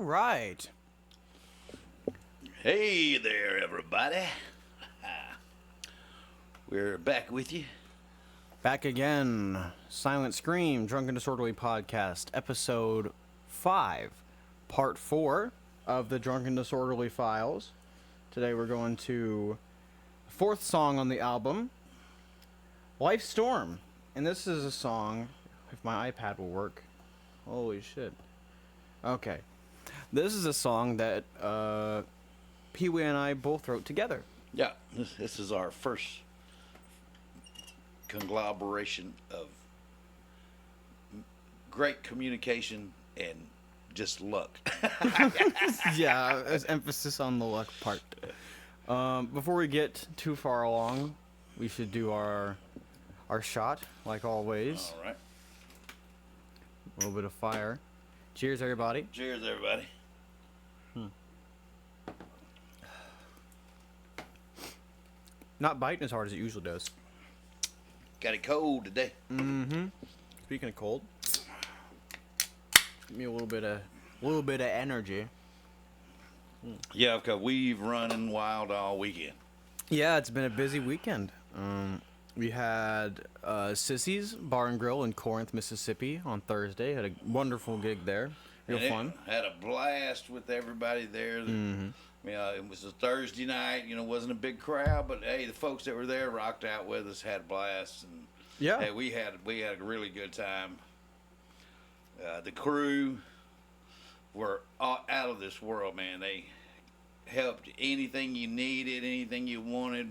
right. Hey there, everybody. We're back with you. Back again. Silent Scream, Drunken Disorderly Podcast, Episode 5, Part 4 of the Drunken Disorderly Files. Today we're going to the fourth song on the album, Life Storm. And this is a song, if my iPad will work. Holy shit. Okay. This is a song that Pee Wee and I both wrote together. Yeah, this is our first conglomeration of great communication and just luck. Yeah, there's emphasis on the luck part. Before we get too far along, we should do our shot, like always. All right. A little bit of fire. Cheers, everybody. Cheers, everybody. Not biting as hard as it usually does. Got it cold today. Mm-hmm. Speaking of cold, give me a little bit of energy. Yeah, because we've running wild all weekend. Yeah, it's been a busy weekend. We had Sissy's Bar and Grill in Corinth, Mississippi on Thursday. Had a wonderful gig there. Real fun. Had a blast with everybody there. Mm-hmm. It was a Thursday night. Wasn't a big crowd, but hey, the folks that were there rocked out with us, had blasts, and Yeah. hey, we had a really good time. The crew were out of this world, man. They helped anything you needed, anything you wanted.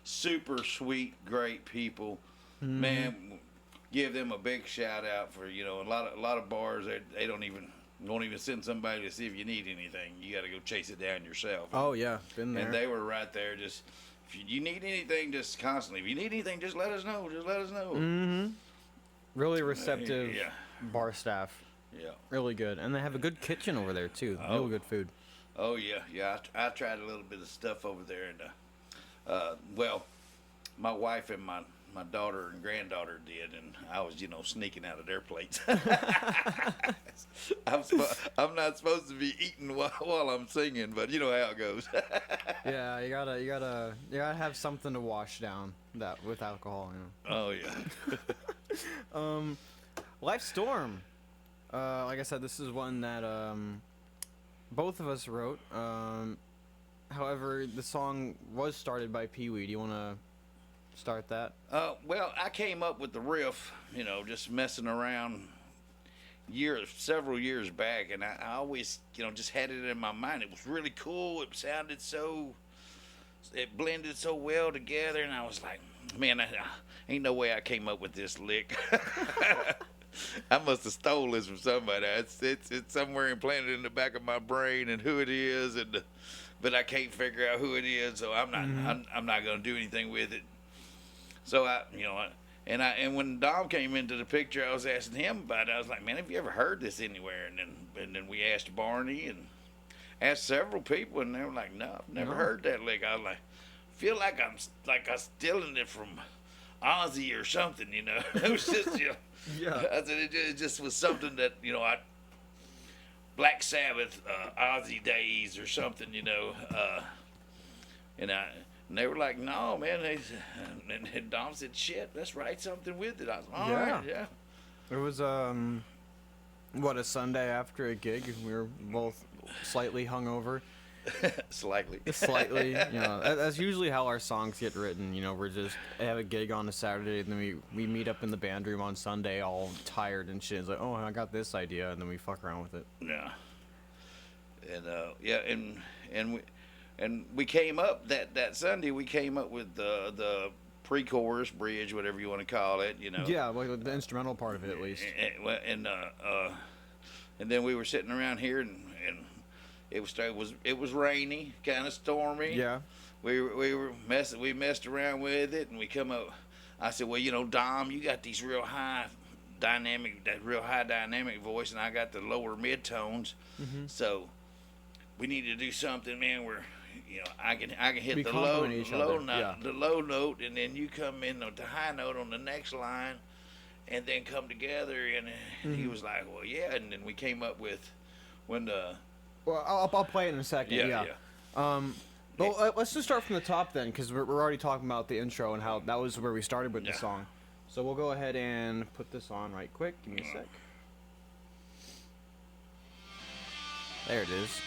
Super sweet, great people. Mm-hmm. Man, give them a big shout out for a lot of bars they won't even send somebody to see if you need anything. You got to go chase it down yourself. Oh yeah, been there. And they were right there. Just if you need anything, just constantly. If you need anything, just let us know. Just let us know. Mm-hmm. Really receptive Yeah. bar staff. Yeah. Really good, and they have a good kitchen over there too. Oh. Real good food. Oh yeah. I tried a little bit of stuff over there, and well, my wife and my daughter and granddaughter did, and I was sneaking out of their plates. I'm not supposed to be eating while I'm singing, but you know how it goes. Yeah, you gotta have something to wash down that with alcohol. Oh yeah. Life Storm. Like I said, this is one that both of us wrote. However, the song was started by Pee Wee. Do you want to start that? Well, I came up with the riff, just messing around several years back, and I always, just had it in my mind. It was really cool. It sounded it blended so well together, and I was like, man, ain't no way I came up with this lick. I must have stole this from somebody. It's somewhere implanted in the back of my brain, and who it is, but I can't figure out who it is, so I'm not I'm not gonna do anything with it. So and when Dom came into the picture, I was asking him about it. I was like, man, have you ever heard this anywhere? And then we asked Barney and asked several people, and they were like, no, I've never heard that lick. I was like, feel like I'm stealing it from Ozzy or something, It was just, Yeah. I said it just was something that, Black Sabbath, Ozzy days or something, and they were like, no, man. And Dom said, shit, let's write something with it. I was like, all right, yeah. It was a Sunday after a gig. We were both slightly hungover. Slightly. Slightly, that's usually how our songs get written. We're just have a gig on a Saturday, and then we meet up in the band room on Sunday, all tired and shit. It's like, oh, I got this idea, and then we fuck around with it. Yeah. And and we came up that Sunday. We came up with the pre-chorus bridge, whatever you want to call it. Yeah, like the instrumental part of it at least. And then we were sitting around here, and it was rainy, kind of stormy. Yeah. We messed around with it, and we come up. I said, well, Dom, you got these real high dynamic voice, and I got the lower mid tones. Mm-hmm. So we need to do something, man, where I can hit We the complement each other, the low note, and then you come in the high note on the next line, and then come together. And he was like, well, yeah. And then we came up with when Well, I'll play it in a second. Yeah. Well, let's just start from the top then, because we're already talking about the intro and how that was where we started with the Yeah. song. So we'll go ahead and put this on right quick. Give me a sec. There it is.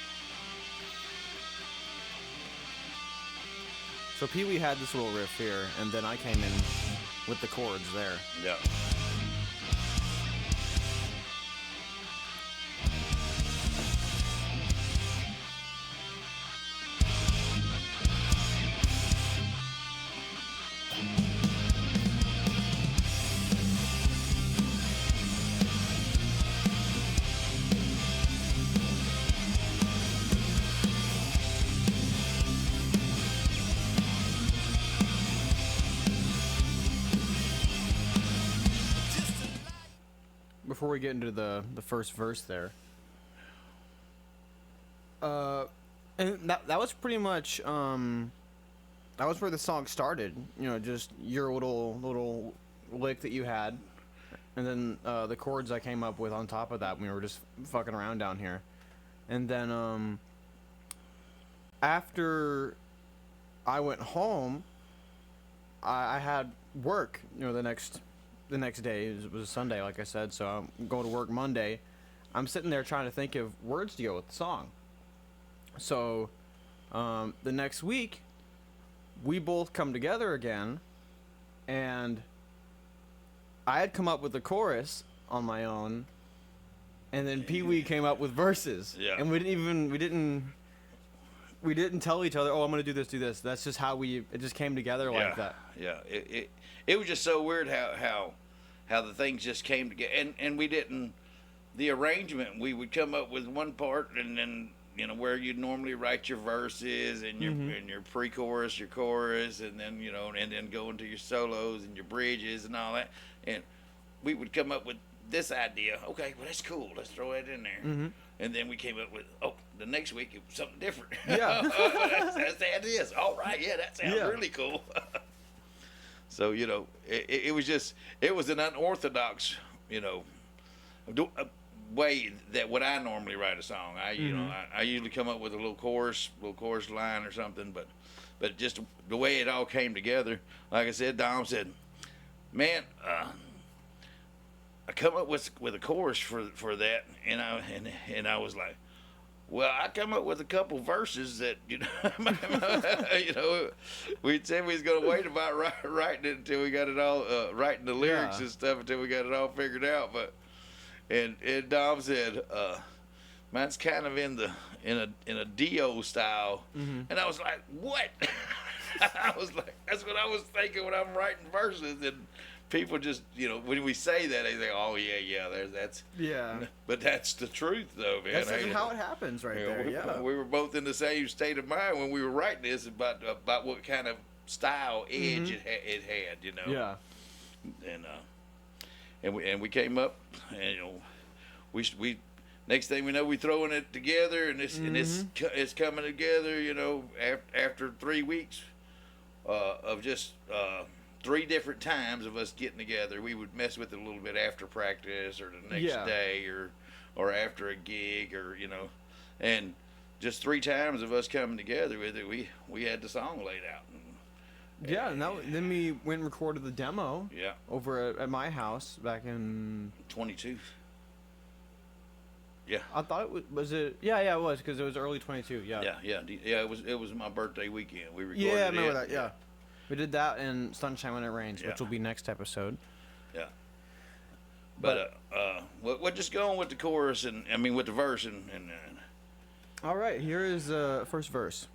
So Pee Wee had this little riff here, and then I came in with the chords there. Yeah. Before we get into the first verse there. And that was pretty much that was where the song started. You know, just your little lick that you had, and then the chords I came up with on top of that when we were just fucking around down here, and then after I went home, I had work. You know, the next day it was Sunday, like I said. So I'm going to work Monday. I'm sitting there trying to think of words to go with the song. So the next week, we both come together again, and I had come up with the chorus on my own, and then Pee Wee came up with verses. Yeah. And we didn't tell each other, oh, I'm gonna do this. That's just how it just came together like that. Yeah. It was just so weird how the things just came together, and we didn't. The arrangement, we would come up with one part, and then, you know, where you'd normally write your verses and your pre-chorus, your chorus, and then, you know, and then go into your solos and your bridges and all that. And we would come up with this idea. Okay, well, that's cool. Let's throw that in there. Mm-hmm. And then we came up with, the next week it was something different. Yeah. that's how it is. All right, yeah, that sounds really cool. So, you know, it was an unorthodox, you know, way that what I normally write a song. I usually come up with a little chorus line or something, but just the way it all came together. Like I said, Dom said, "Man, I come up with a chorus for that," and I was like, "Well, I come up with a couple verses that, you know, you know, we said we was gonna wait about writing it until we got it all writing the lyrics and stuff until we got it all figured out." But and Dom said, "Mine's kind of in a Dio style," and I was like, "What?" I was like, "That's what I was thinking when I'm writing verses." And people just, you know, when we say that, they think, "Oh yeah, that's." Yeah. But that's the truth, though, man. That's how it happens right there. Yeah. We were both in the same state of mind when we were writing this about what kind of style edge it had, you know. Yeah. And we came up, and, you know, we next thing we know, we throwing it together, and it's coming together, you know, after 3 weeks of just 3 different times of us getting together. We would mess with it a little bit after practice or the next day or after a gig, or, you know, and just 3 times of us coming together with it, we had the song laid out. And then we went and recorded the demo. Yeah. Over at my house back in 22. Yeah. I thought was it. Yeah, it was, because it was early 22. Yeah. Yeah. It was my birthday weekend. We recorded. Yeah, I remember that. Yeah. We did that in Sunshine When It Rains, which will be next episode. Yeah. But we're just going with the chorus with the verse and all right, here is the first verse.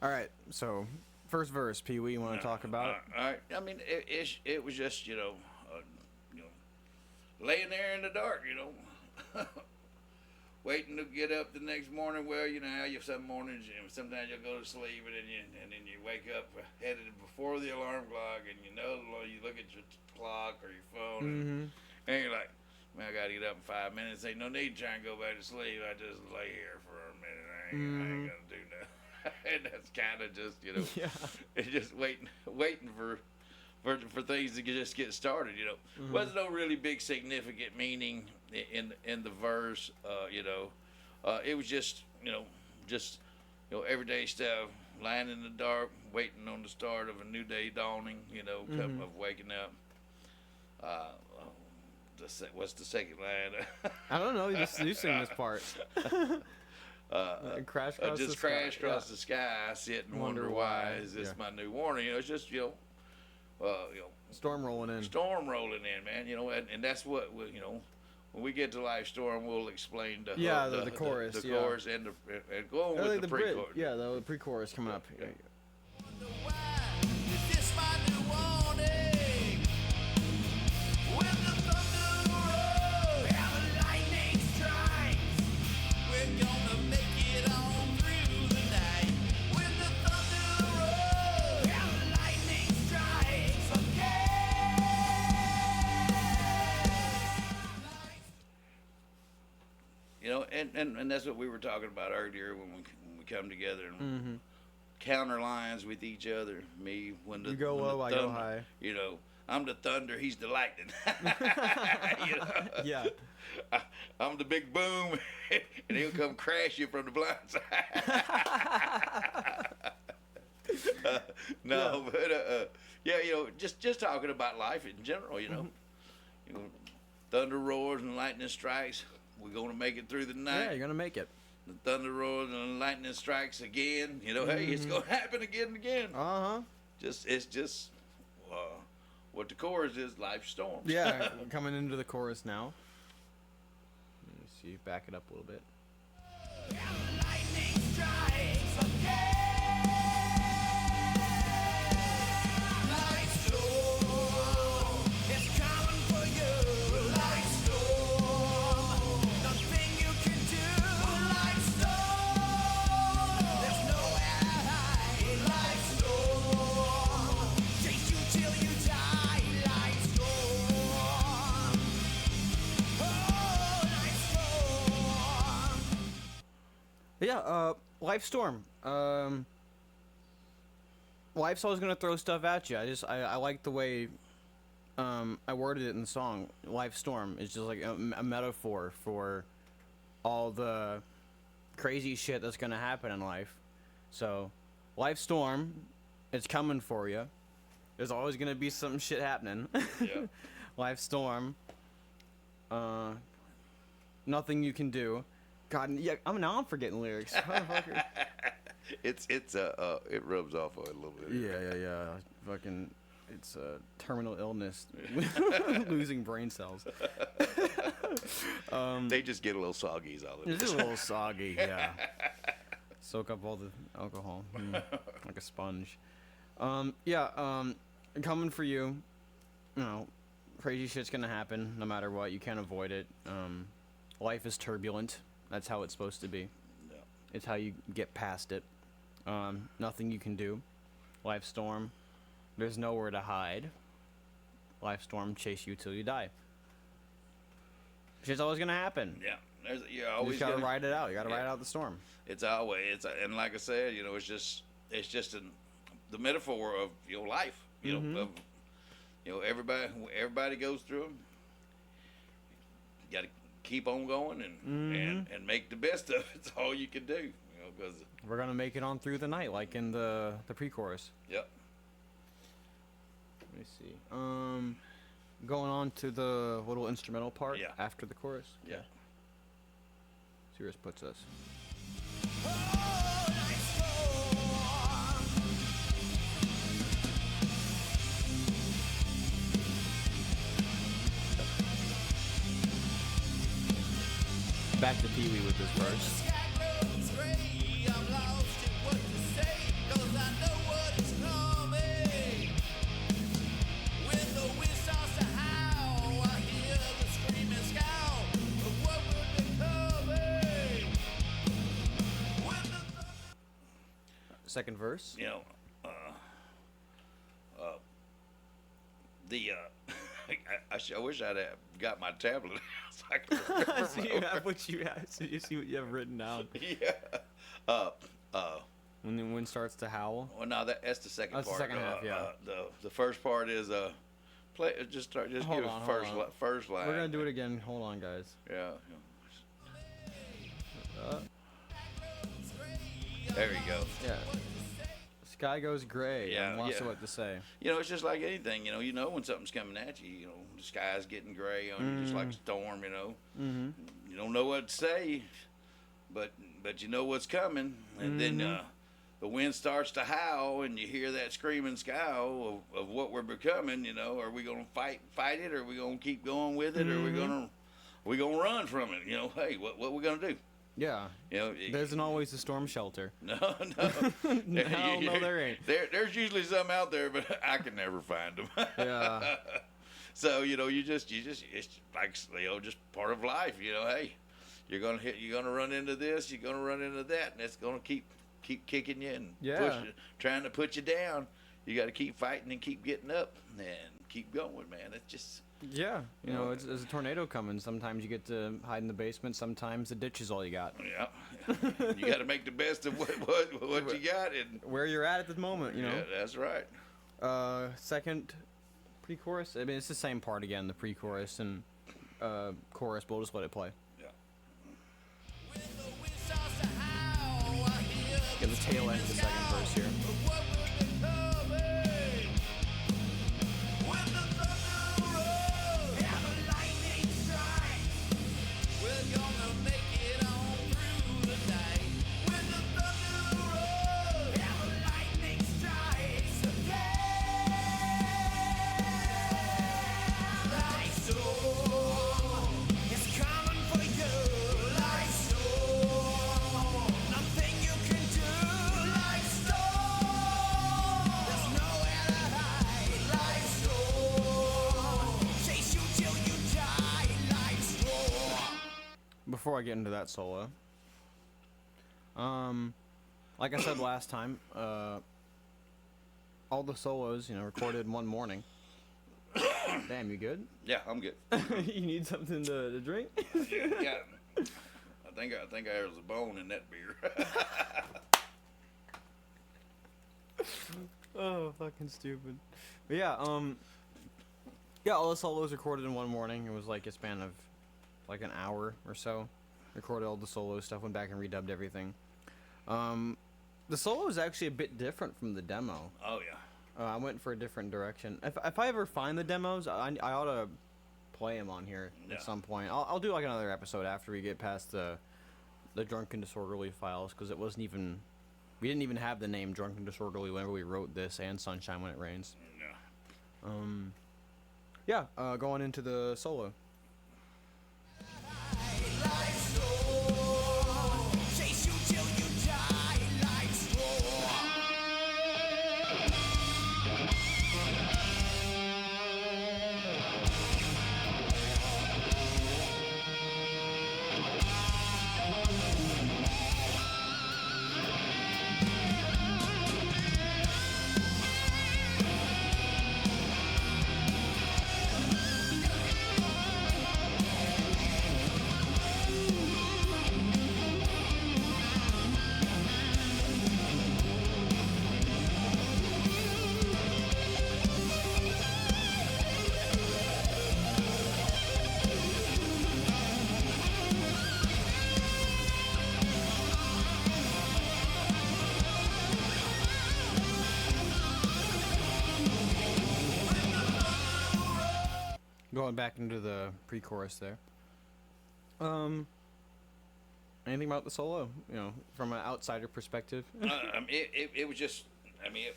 All right, so first verse, Pee Wee, you want to talk about it? All right. I mean, it was just, you know, laying there in the dark, you know, waiting to get up the next morning. Well, you know how some mornings, sometimes you'll go to sleep and then you wake up headed before the alarm clock, and you look at your clock or your phone, and you're like, Man, I gotta get up in 5 minutes. Ain't no need to try and go back to sleep. I just lay here for a minute. I ain't gonna do nothing. And that's kind of just, Yeah. it's just waiting for things to just get started. Wasn't no really big significant meaning in the verse. It was just everyday stuff. Lying in the dark, waiting on the start of a new day dawning. Of waking up. What's the second line? I don't know. You sing this part. Crash across just the sky. crash across the sky. I sit and wonder why. Is this my new warning? It's just Storm rolling in. storm rolling in, man. And that's what when we get to Life Storm, we'll explain the chorus, the chorus, and go on with the pre-chorus. Yeah, the pre-chorus coming up. Yeah. Is this my new warning? When the thunder rolls and the lightning strikes, we're gonna make it on through the night. When the thunder rolls and the lightning strikes, okay. And that's what we were talking about earlier when we come together and counter lines with each other. Me when You go low, I go thunder, high. I'm the thunder, he's the lightning. Yeah. I'm the big boom, and he'll come crash you from the blind side. Just talking about life in general. Thunder roars and lightning strikes. We're gonna make it through the night. Yeah, you're gonna make it. The thunder roars and the lightning strikes again. Hey, it's gonna happen again and again. It's just what the chorus is. Life storms. Yeah, coming into the chorus now. Let me see, back it up a little bit. Lightning strikes, okay. Light storm, it's coming for you. Light storm, nothing you can do. Light storm, there's nowhere to hide. Light storm, chase you till you die. Light storm, oh, light storm. Yeah, Life Storm. Life's always gonna throw stuff at you. I like the way I worded it in the song. Life Storm is just like a metaphor for all the crazy shit that's gonna happen in life. So, Life Storm, it's coming for you. There's always gonna be some shit happening. Yeah. Life Storm. Nothing you can do. God, yeah, I'm forgetting lyrics. Motherfucker. It rubs off a little bit. Yeah. Fucking, it's a terminal illness. Losing brain cells. They just get a little soggy is all it It's is. a little soggy, yeah. Soak up all the alcohol like a sponge. Coming for you. Crazy shit's gonna happen no matter what. You can't avoid it. Life is turbulent. That's how it's supposed to be. No. It's how you get past it. Nothing you can do. Life storm. There's nowhere to hide. Life storm chase you till you die. Shit's always gonna happen. Yeah. You're You always just gotta gonna, ride it out. You gotta ride out the storm. It's always and like I said, it's just the metaphor of your life. Everybody goes through them. You got to keep on going and make the best of it. It's all you can do. Because We're gonna make it on through the night, like in the pre-chorus. yep. Let me see. Going on to the little instrumental part Yeah. after the chorus. Yeah. See where this puts us. Back to Pee Wee with this verse. Second verse. I wish I'd have got my tablet so I could remember So my you have words. what you have. So you see what you have written down. Yeah. When the wind starts to howl. Well, no, that's the second That's the part. second half, yeah. The first part is play. Just Hold give on, it hold first on. first line. We're gonna do it again. Hold on, guys. Yeah. Uh, There you go. yeah. Sky goes gray. Yeah, And lots of yeah. what to say. You know, it's just like anything. You know when something's coming at you. You know, the sky's getting gray on you, just like a storm. You know, Mm-hmm. you don't know what to say, but you know what's coming, and then the wind starts to howl, and you hear that screaming scowl of what we're becoming. You know, are we gonna fight it, or are we gonna keep going with it, or are we gonna run from it? You know, hey, what we gonna do? Yeah. You know, There isn't always a storm shelter. no. Hell no, there ain't. There's usually some out there, but I can never find them. Yeah. So you know, you just it's like, you know, just part of life. You know, hey, you're gonna run into this, you're gonna run into that, and it's gonna keep kicking you and Yeah. trying to put you down. You got to keep fighting and keep getting up and keep going, man. It's just Yeah. You know, it's, there's a tornado coming. Sometimes you get to hide in the basement. Sometimes the ditch is all you got. yeah. You got to make the best of what you got, and Where you're at the moment, you know. yeah, that's right. Second pre-chorus. I mean, it's the same part again, the pre-chorus and chorus. But we'll just let it play. Yeah. When the wind starts to howl, I hear Get the tail end of the second verse here. what will become. When the thunder rolls and the lightning strikes, we're gonna make it on through the night. When the thunder rolls and the lightning strikes again, like storm is coming for you, like storm. Nothing you can do, like storm. There's nowhere to hide, like storm. Chase you till you die, like storm. Before I get into that solo, like I said last time, all the solos, you know, recorded in one morning. Damn, you good? Yeah, I'm good. You need something to drink? Yeah. I think there's a bone in that beer. Oh, fucking stupid. But yeah, yeah, all the solos recorded in one morning. It was like a span of like an hour or so. Recorded all the solo stuff, went back and redubbed everything. The solo is actually a bit different from the demo. Oh yeah. I went for a different direction. If I ever find the demos, I ought to play them on here Yeah. at some point. I'll do like another episode after we get past the Drunken Disorderly files, because it wasn't even, we didn't even have the name Drunken Disorderly whenever we wrote this and Sunshine When It Rains. Yeah. Yeah, going into the solo. Like storm. Chase you till you die, like storm. Going back into the pre-chorus there. Anything about the solo? You know, from an outsider perspective. It was just, I mean,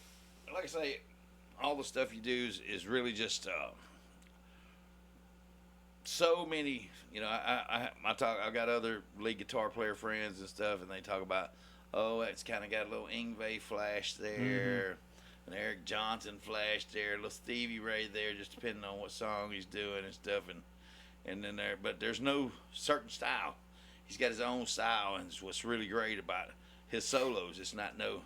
like I say, all the stuff you do is really just so many. You know, I've got other lead guitar player friends and stuff, and they talk about, oh, it's kind of got a little Yngwie flash there, an Eric Johnson flash there, a little Stevie Ray there, just depending on what song he's doing and stuff, and then but there's no certain style. He's got his own style, and it's what's really great about his solos. It's not no,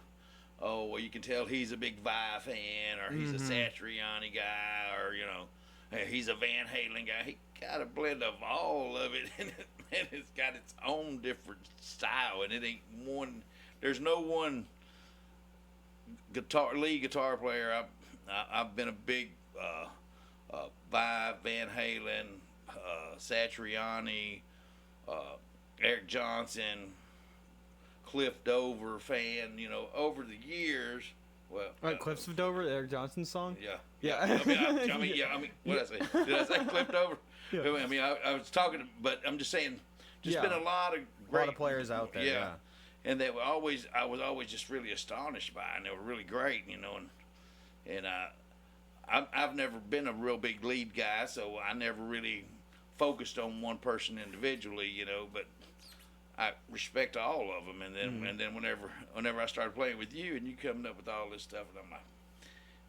oh, well, you can tell he's a big Vi fan, or he's a Satriani guy, or, you know, he's a Van Halen guy. He got a blend of all of it, and it's got its own different style, and it ain't one. There's no one lead guitar player. I've been a big Van Halen, Satriani, Eric Johnson, Cliff Dover fan. You know, over the years. Well, Right, Cliffs of Dover, the Eric Johnson song. yeah. Yeah. I mean, what did I say? Did I say Cliff Dover? Yeah. I mean, I was talking, but I'm just saying, Yeah. been a lot of A great lot of players out there. Yeah. and they were always, I was always just really astonished by, and they were really great, you know, and I've never been a real big lead guy, so I never really focused on one person individually, you know, but I respect all of them, and then whenever I started playing with you, and you coming up with all this stuff, and I'm like,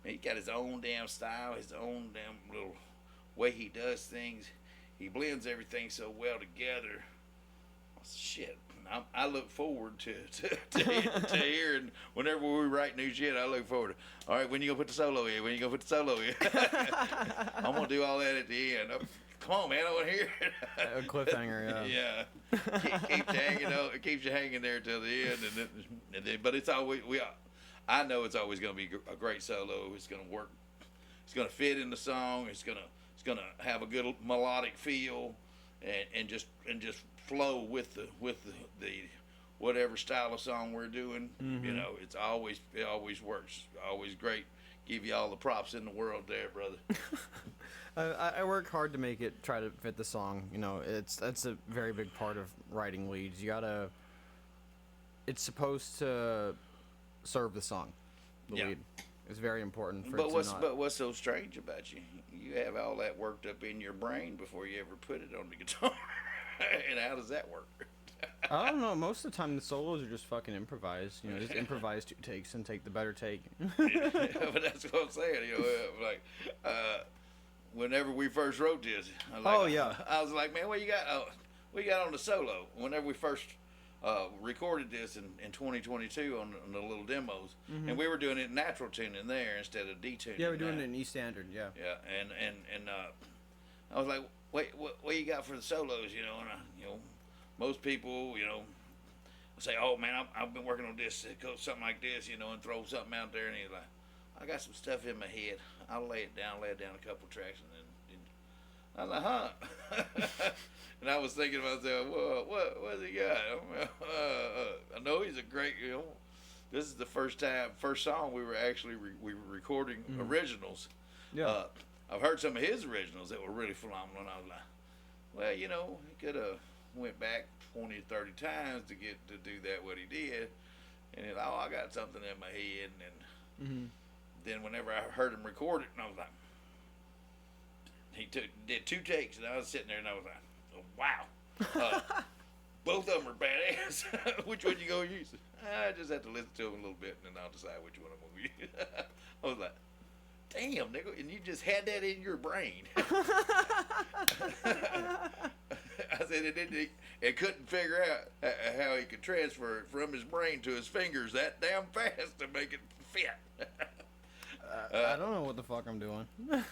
man, he got his own damn style, his own damn little way he does things. He blends everything so well together. Shit, I look forward to hearing whenever we write new shit. I look forward to. All right, when you gonna put the solo in? When you gonna put the solo in? I'm gonna do all that at the end. Come on, man, I want to hear it. A cliffhanger. Yeah. Yeah. It keeps you hanging there till the end, and then but it's always I know it's always gonna be a great solo. It's gonna work. It's gonna fit in the song. It's gonna have a good melodic feel, and just flow with the whatever style of song we're doing. You know, it always works. Always great. Give you all the props in the world there, brother. I work hard to make it try to fit the song. You know, that's a very big part of writing leads. It's supposed to serve the song. The Yeah. lead. It's very important for But it to not. what's so strange about you? You have all that worked up in your brain before you ever put it on the guitar. And how does that work? I don't know. Most of the time, the solos are just fucking improvised. You know, just improvise 2 takes and take the better take. But that's what I'm saying. You know, whenever we first wrote this, Oh, yeah. I was like, man, what you got? We got on the solo. Whenever we first recorded this in 2022 on the little demos, and we were doing it natural tuning there instead of detuning. Yeah, we're doing now. it in E standard. Yeah. Yeah, and I was like, wait, what you got for the solos? You know, and most people, say, oh man, I've been working on this, it goes something like this, and throw something out there, and he's like, I got some stuff in my head. I'll lay it down a couple tracks, and then I was like, huh? And I was thinking to myself, well, what's he got? I know he's a great, this is the first song we were actually we were recording originals. Yeah. I've heard some of his originals that were really phenomenal, and I was like, well, he could have went back 20 or 30 times to get to do that what he did, and he's like, oh, I got something in my head, and then whenever I heard him record it, and I was like, he did 2 takes, and I was sitting there, and I was like, oh, wow, both of them are badass. Which one you gonna use? I just have to listen to them a little bit, and then I'll decide which one I'm gonna use. I was like, damn, nigga, and you just had that in your brain. I said it couldn't figure out how he could transfer it from his brain to his fingers that damn fast to make it fit. I don't know what the fuck I'm doing. I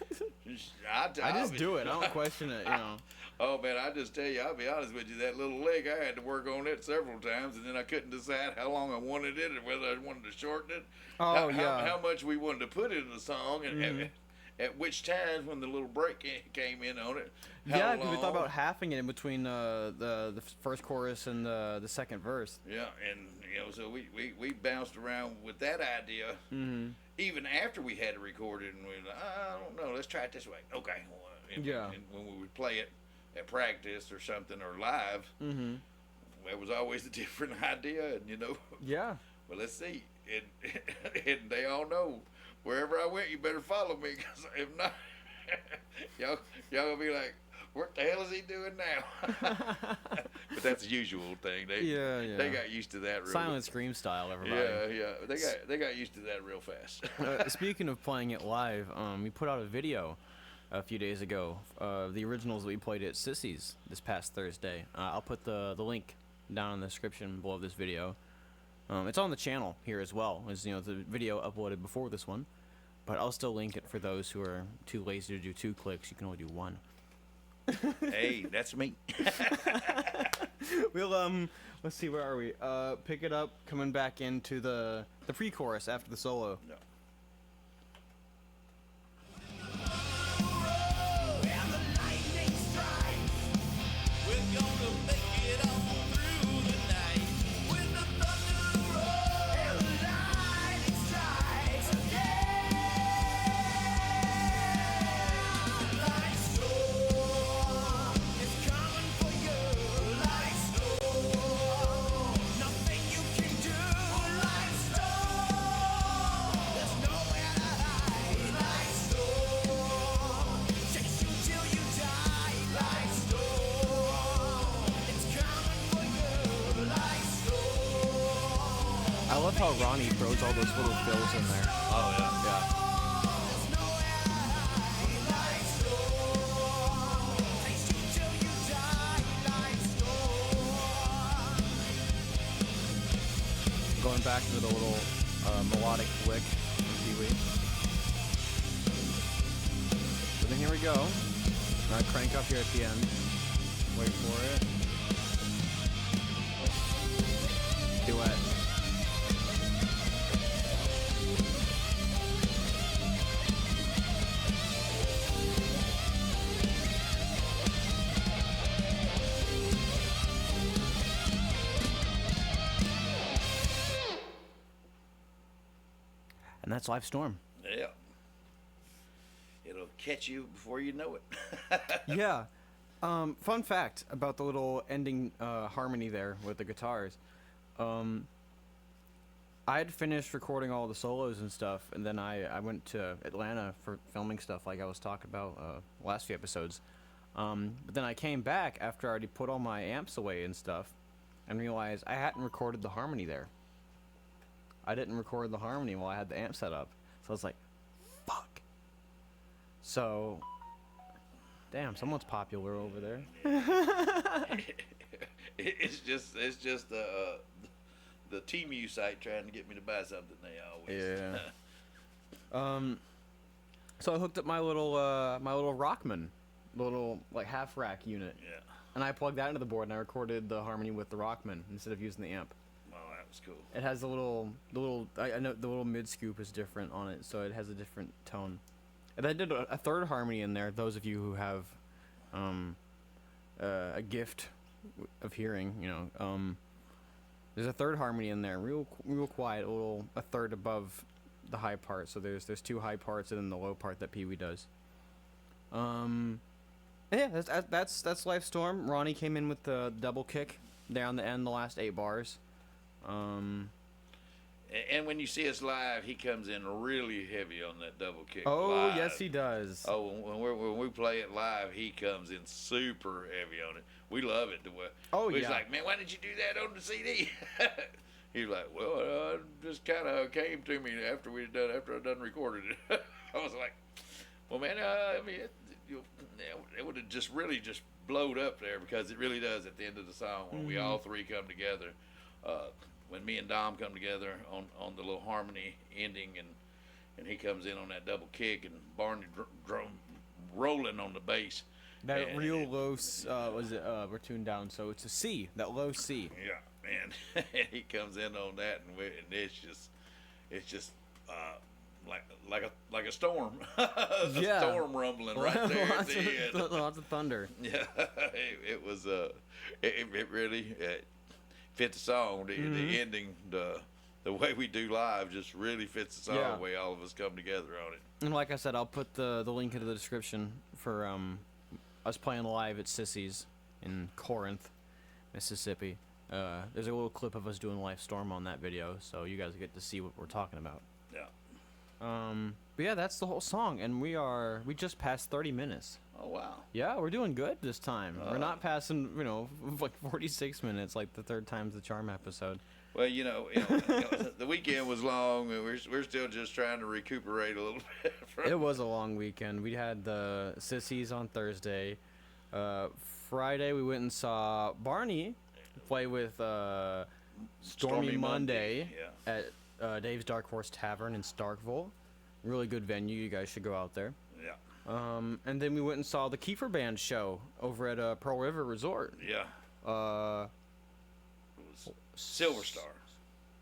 just do it. I don't question it. Oh man, I just tell you, I'll be honest with you, that little leg, I had to work on it several times, and then I couldn't decide how long I wanted it, or whether I wanted to shorten it. Oh, how much we wanted to put in the song, and at which times when the little break came in on it. Yeah, because we thought about halving it in between the first chorus and the second verse. Yeah, and so we bounced around with that idea, even after we had it recorded, and we were like, I don't know, let's try it this way. Okay, and when we would play it at practice or something or live, there was always a different idea, and Yeah. well, let's see, and they all know wherever I went, you better follow me, because if not, y'all gonna be like, what the hell is he doing now? But that's the usual thing. They got used to that. Silent Scream style, everybody. Yeah. They got used to that real fast. Speaking of playing it live, we put out a video a few days ago of the originals that we played at Sissy's this past Thursday. I'll put the link down in the description below this video. It's on the channel here as well, as the video uploaded before this one. but I'll still link it for those who are too lazy to do 2 clicks. You can only do 1. Hey, that's me. We'll let's see, where are we? Pick it up coming back into the pre-chorus after the solo. No. And the lightning strikes. We're gonna make it all through the night. When the thunder rolls and the lightning strikes again. Like storm is coming for you. Like storm, nothing you can do. Like storm, there's nowhere to hide. Like storm, chase you till you die. Like storm, it's coming for you. Like storm. I love how Ronnie throws all those little fills in there. Oh yeah. Yeah. There's nowhere to hide. Like storm, chase you till you die. Like storm. Going back to the little melodic lick from Pee-wee. So then here we go. Now crank up here at the end. Wait for it. Duet. And that's Life Storm. Yeah. It'll catch you before you know it. Yeah. Fun fact about the little ending harmony there with the guitars. I had finished recording all the solos and stuff, and then I went to Atlanta for filming stuff like I was talking about last few episodes. But then I came back after I already put all my amps away and stuff and realized I hadn't recorded the harmony there. I didn't record the harmony while I had the amp set up. So I was like, fuck. So, damn, someone's popular over there. It's just the TMU site trying to get me to buy something. They always. Yeah. So I hooked up my little Rockman, little like half rack unit, Yeah. and I plugged that into the board and I recorded the harmony with the Rockman instead of using the amp. Well, that was cool. It has the little I know the little mid scoop is different on it, so it has a different tone. And I did a third harmony in there. Those of you who have a gift of hearing, you know, there's a third harmony in there, real quiet, a third above the high part. So there's 2 high parts and then the low part that Pee-wee does. Yeah, that's Life Storm. Ronnie came in with the double kick down the end, the last 8 bars. And when you see us live, he comes in really heavy on that double kick. Oh, live. yes, he does. Oh, when we play it live, he comes in super heavy on it. We love it. Oh, He's yeah. like, man, why did you do that on the CD? He's like, well, just kind of came to me after I done recorded it. I was like, well, man, I mean, it would have just really just blowed up there, because it really does at the end of the song when we all 3 come together. When me and Dom come together on the little harmony ending, and he comes in on that double kick, and Barney drum rolling on the bass. That And real low, we're tuned down, so it's a C, that low C. Yeah, man. And he comes in on that, and it's just like a storm. The Yeah. storm rumbling right there at the end. Lots of thunder. Yeah, it was it really fit the song. The ending, the way we do live just really fits the song. Yeah. The way all of us come together on it. And like I said, I'll put the link into the description for us playing live at Sissy's in Corinth, Mississippi. There's a little clip of us doing Life Storm on that video, so you guys get to see what we're talking about. Yeah. But yeah, that's the whole song, and we just passed 30 minutes. Oh wow. Yeah, we're doing good this time. We're not passing, like 46 minutes like the third time's the charm episode. Well, the weekend was long, and we're still just trying to recuperate a little bit. It was a long weekend. We had the Sissies on Thursday. Friday we went and saw Barney play with Stormy Monday Yeah. at Dave's Dark Horse Tavern in Starkville. Really good venue. You guys should go out there. Yeah. And then we went and saw the Kiefer Band show over at Pearl River Resort. Yeah. Uh, It was Silver Star.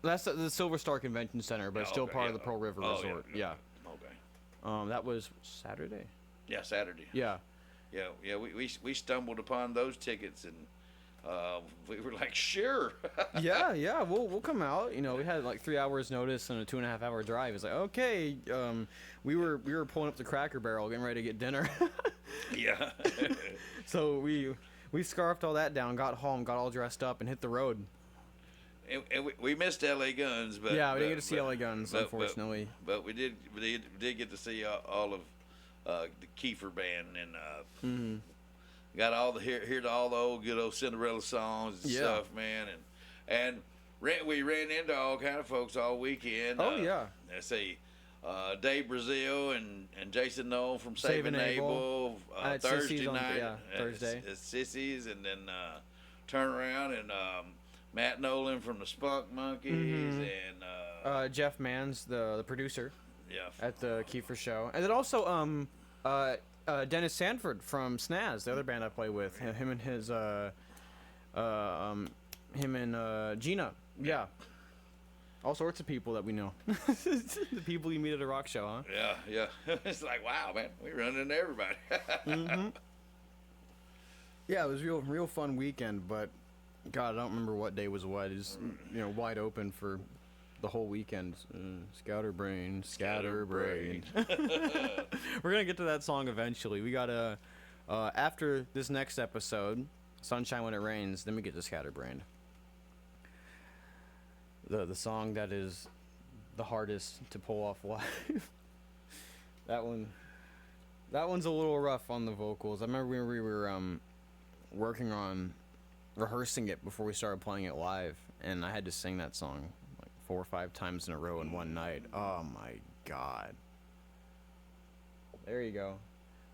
that's the Silver Star Convention Center, but it's Yeah, still okay, part of yeah. the Pearl River Oh, Resort. yeah. Yeah. Okay. That was Saturday. Yeah, Saturday. Yeah. Yeah. We stumbled upon those tickets and we were like, sure. yeah. We'll come out. You know, we had like 3 hours notice and a 2.5 hour drive. It's like, okay. We were pulling up the Cracker Barrel, getting ready to get dinner. Yeah. So we scarfed all that down, got home, got all dressed up, and hit the road. And we missed LA Guns, but Yeah, we didn't get to see LA Guns, but- unfortunately. But we did get to see all of the Kiefer Band and got all the hear all the old good old Cinderella songs and Yeah. stuff, man. And we ran into all kind of folks all weekend. Oh, yeah. Let's see. Dave Brazil and Jason Knoll from Saving Saving Abel. Abel. At Thursday Sissy's on- night. yeah, Thursday. At Sissy's, and then turn around and Matt Nolan from the Spunk Monkeys and Jeff Mans, the producer yeah. at the Kiefer show, and then also Dennis Sanford from Snaz, the other band I play with. Him and his Gina. Yeah. All sorts of people that we know. The people you meet at a rock show, huh? Yeah. It's like, wow, man, we run into everybody. Yeah, it was real fun weekend, but God, I don't remember what day was what. It's wide open for the whole weekend. Scatterbrain. We're gonna get to that song eventually. We gotta after this next episode, Sunshine When It Rains, then we get to Scatterbrained. The song that is the hardest to pull off live. That one's a little rough on the vocals. I remember when we were working on rehearsing it before we started playing it live, and I had to sing that song like 4 or 5 times in a row in one night. Oh my God. There you go.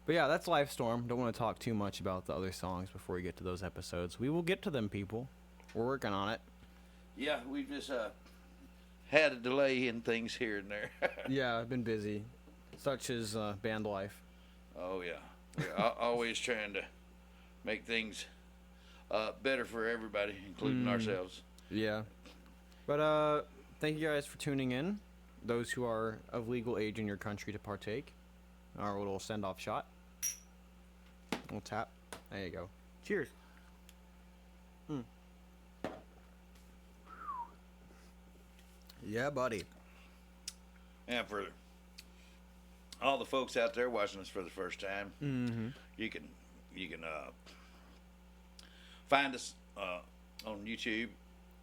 But yeah, that's Life Storm. Don't want to talk too much about the other songs before we get to those episodes. We will get to them, people. We're working on it. Yeah, we just had a delay in things here and there. Yeah, I've been busy. Such is band life. Oh yeah, we're always trying to make things better for everybody, including ourselves. Yeah. But thank you guys for tuning in. Those who are of legal age in your country to partake. Our little send-off shot. Little tap. There you go. Cheers. Yeah, buddy. And for all the folks out there watching us for the first time, you can find us on YouTube.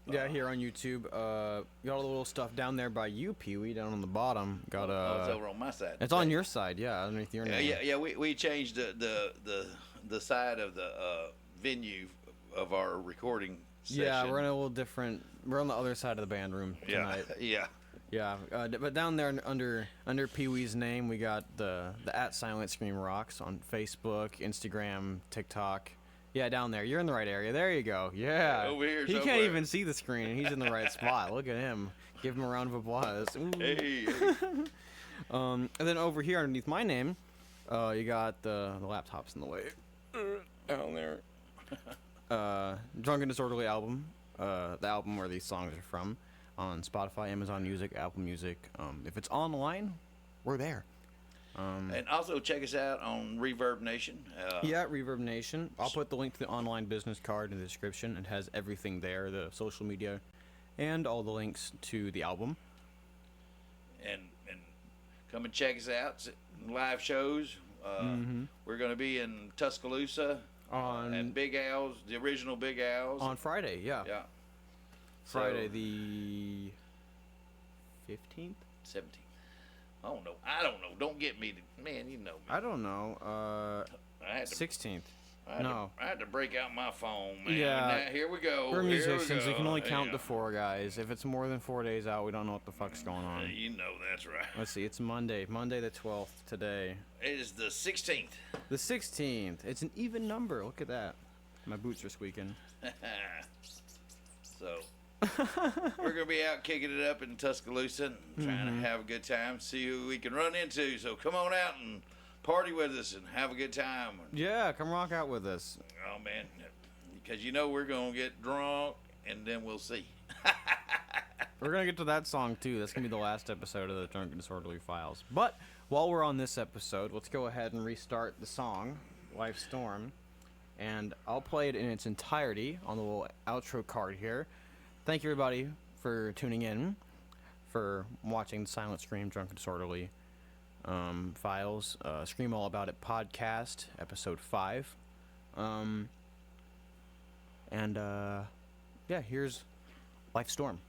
Yeah, here on YouTube. Got all the little stuff down there by you, Pee-wee, down on the bottom. Got it's over on my side. It's on your side, yeah, underneath your name. Yeah. We changed the side of the venue of our recording session. Yeah, we're in a little different. We're on the other side of the band room tonight. Yeah. Yeah, but down there under Pee-wee's name, we got the at Silent Scream Rocks on Facebook, Instagram, TikTok. Yeah, down there. You're in the right area. There you go. Yeah. Over here He can't somewhere. even see the screen, and he's in the right spot. Look at him. Give him a round of applause. Ooh. Hey. And then over here underneath my name, you got the laptop's in the way. Down there. Drunken Disorderly album. The album where these songs are from. On Spotify, Amazon Music, Apple Music. If it's online, we're there. And also check us out on Reverb Nation. Yeah, Reverb Nation. I'll put the link to the online business card in the description. It has everything there, the social media, and all the links to the album. And come and check us out. Live shows. We're going to be in Tuscaloosa On at Big Al's, the original Big Al's. on Friday, yeah. Yeah. Friday So, the 15th? 17th. I don't know. Don't get me to, man, you know me. I don't know. I had to 16th. I had, No. to, I had to break out my phone, man. Yeah. Now, here we go. We're Here musicians. We can only count Yeah. to 4, guys. If it's more than 4 days out, we don't know what the fuck's going on. You know that's right. Let's see. It's Monday. Monday the 12th today. It is the 16th. The 16th. It's an even number. Look at that. My boots are squeaking. So, We're gonna be out kicking it up in Tuscaloosa, and trying to have a good time, see who we can run into. So come on out and party with us and have a good time. Yeah, come rock out with us. Oh man, because we're gonna get drunk, and then we'll see. We're gonna get to that song too. That's gonna be the last episode of the Drunken Disorderly Files. But while we're on this episode, let's go ahead and restart the song, Life Storm, and I'll play it in its entirety on the little outro card here. Thank you everybody for tuning in, for watching Silent Scream Drunken Disorderly Files, Scream All About It podcast, episode 5. Yeah, here's Life Storm.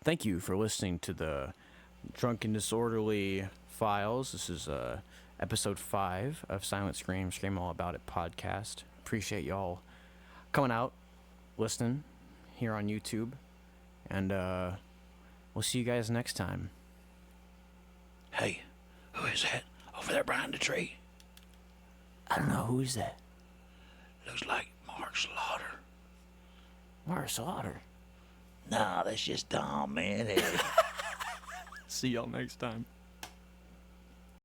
thank you for listening to the Drunken Disorderly Files. This is episode 5 of Silent Scream, Scream All About It podcast. Appreciate y'all coming out, listening here on YouTube, and we'll see you guys next time. Hey, who is that over there behind the tree? I don't know, who is that? Looks like Mark Slaughter. Mark Slaughter. Nah, that's just Dom, man. See y'all next time.